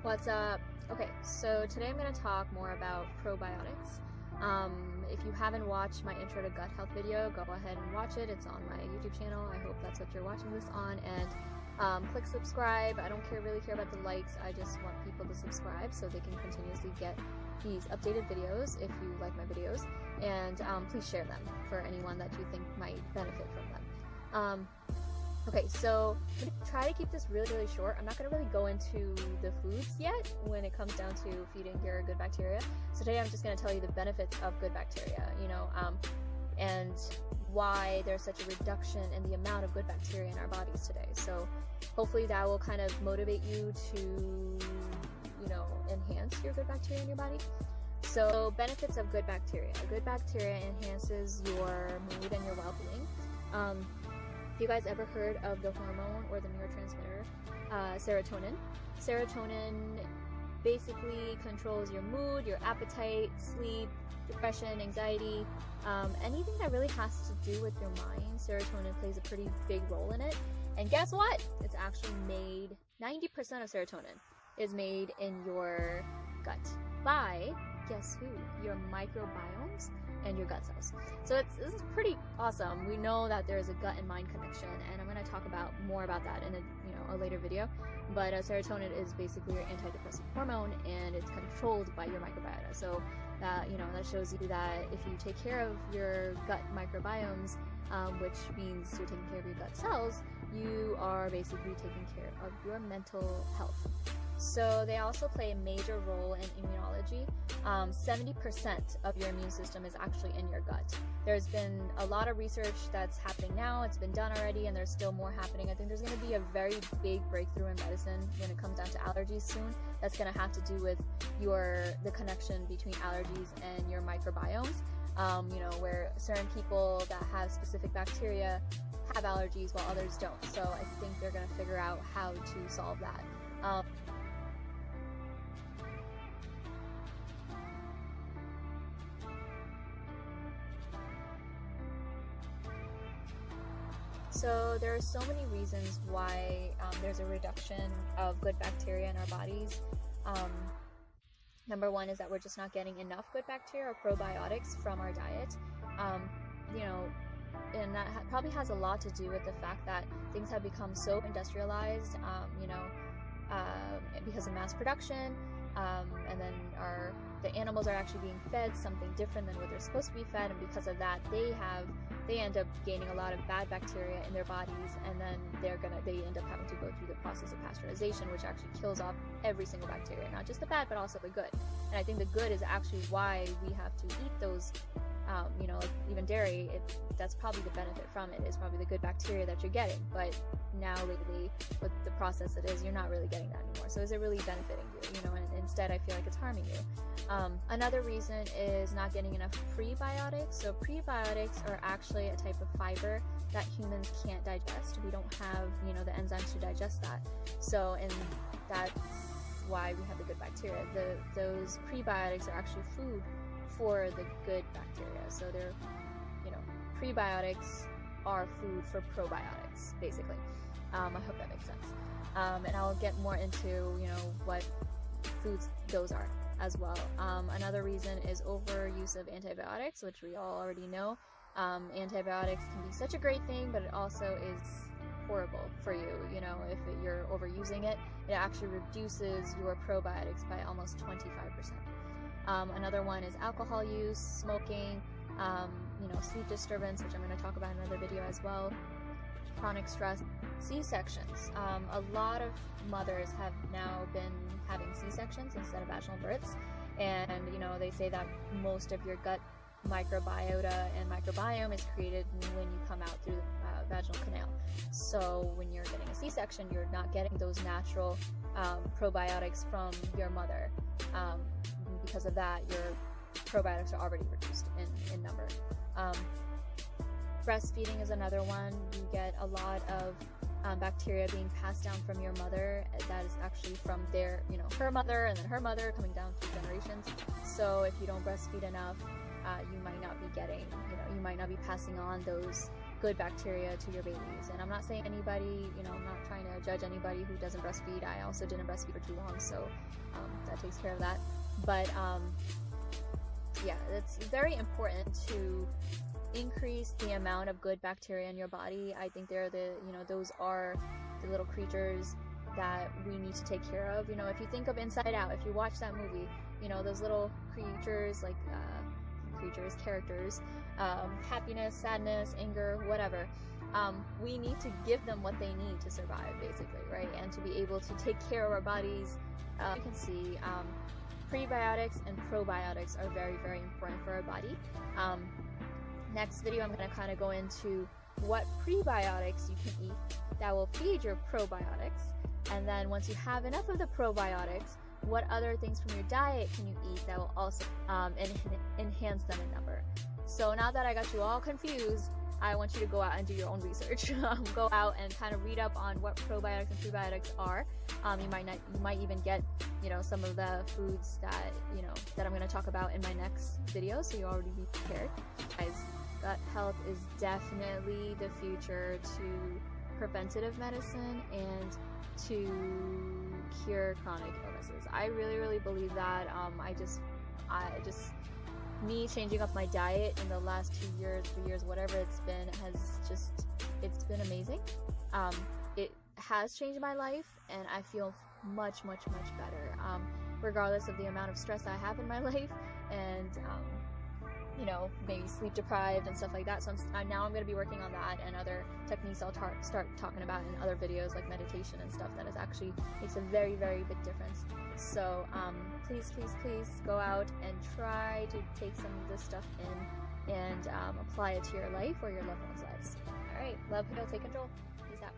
What's up? Okay, so today I'm going to talk more about probiotics. If you haven't watched my intro to gut health video, go ahead and watch it. It's on my YouTube channel. I hope that's what you're watching this on. And click subscribe. I don't really care about the likes. I just want people to subscribe so they can continuously get these updated videos if you like my videos. And please share them for anyone that you think might benefit from them. Okay, so I'm going to try to keep this really short. I'm not going to really go into the foods yet when it comes down to feeding your good bacteria. So today I'm just going to tell you the benefits of good bacteria, and why there's such a reduction in the amount of good bacteria in our bodies today. So hopefully that will kind of motivate you to, enhance your good bacteria in your body. So benefits of good bacteria. Good bacteria enhances your mood and your well-being. Have you guys ever heard of the hormone or the neurotransmitter, serotonin? Serotonin basically controls your mood, your appetite, sleep, depression, anxiety, anything that really has to do with your mind. Serotonin plays a pretty big role in it. And guess what? It's actually made, 90% of serotonin is made in your gut by, guess who? Your microbiomes and your gut cells. So this is pretty awesome. We know that there is a gut and mind connection, and I'm going to talk more about that in a later video. But serotonin is basically your antidepressant hormone, and it's controlled by your microbiota. So that shows you that if you take care of your gut microbiomes, which means you're taking care of your gut cells, you are basically taking care of your mental health. So they also play a major role in immunology. 70% of your immune system is actually in your gut. There's been a lot of research that's happening now. It's been done already, and there's still more happening. I think there's going to be a very big breakthrough in medicine when it comes down to allergies soon. That's going to have to do with the connection between allergies and your microbiomes. Where certain people that have specific bacteria have allergies while others don't. So I think they're going to figure out how to solve that. So there are so many reasons why there's a reduction of good bacteria in our bodies. Number one is that we're just not getting enough good bacteria or probiotics from our diet. And that probably has a lot to do with the fact that things have become so industrialized, because of mass production, and then the animals are actually being fed something different than what they're supposed to be fed, and because of that they end up gaining a lot of bad bacteria in their bodies, and then they end up having to go through the process of pasteurization, which actually kills off every single bacteria, not just the bad but also the good. And I think the good is actually why we have to eat those, like even dairy. That's probably the benefit from it, is probably the good bacteria that you're getting. But now lately, with the process it is, you're not really getting that anymore. So is it really benefiting you? And instead I feel like it's harming you. Another reason is not getting enough prebiotics. So prebiotics are actually a type of fiber that humans can't digest. We don't have, the enzymes to digest that. So, and that's why we have the good bacteria. Those prebiotics are actually food for the good bacteria. So they're, prebiotics are food for probiotics, basically. I hope that makes sense. And I'll get more into, what foods those are as well. Another reason is overuse of antibiotics, which we all already know. Antibiotics can be such a great thing, but it also is horrible for you. If you're overusing it, it actually reduces your probiotics by almost 25%. Another one is alcohol use, smoking, sleep disturbance, which I'm going to talk about in another video as well, chronic stress, C-sections. A lot of mothers have now been having C-sections instead of vaginal births, and they say that most of your gut microbiota and microbiome is created when you come out through the vaginal canal. So when you're getting a C-section, you're not getting those natural probiotics from your mother. Because of that, your probiotics are already reduced in number. Breastfeeding is another one. You get a lot of bacteria being passed down from your mother that is actually from her mother and then her mother, coming down through generations. So if you don't breastfeed enough, you might not be getting, you might not be passing on those good bacteria to your babies. And I'm not saying anybody, you know, I'm not trying to judge anybody who doesn't breastfeed. I also didn't breastfeed for too long, so that takes care of that. But yeah, it's very important to increase the amount of good bacteria in your body. I think they're the, you know, those are the little creatures that we need to take care of. You know, if you think of Inside Out, if you watch that movie, you know, those little creatures, like characters, happiness, sadness, anger, whatever, we need to give them what they need to survive, basically, right? And to be able to take care of our bodies. You can see prebiotics and probiotics are very, very important for our body. Next video, I'm going to kind of go into what prebiotics you can eat that will feed your probiotics. And then once you have enough of the probiotics, what other things from your diet can you eat that will also enhance them in number. So now that I got you all confused, I want you to go out and do your own research. Go out and kind of read up on what probiotics and prebiotics are. You might even get, you know, some of the foods that, you know, that I'm going to talk about in my next video, so you already be prepared. Guys, gut health is definitely the future to preventative medicine and to cure chronic illnesses. I really, really believe that. Me changing up my diet in the last 2 years, 3 years, whatever it's been, it's been amazing. It has changed my life, and I feel much, much, much better, regardless of the amount of stress I have in my life, and you know, maybe sleep deprived and stuff like that. So now I'm going to be working on that and other techniques I'll start talking about in other videos, like meditation and stuff, that is actually makes a very, very big difference. So please, please, please go out and try to take some of this stuff in and apply it to your life or your loved ones' lives. All right, love, heal, take control. Peace out.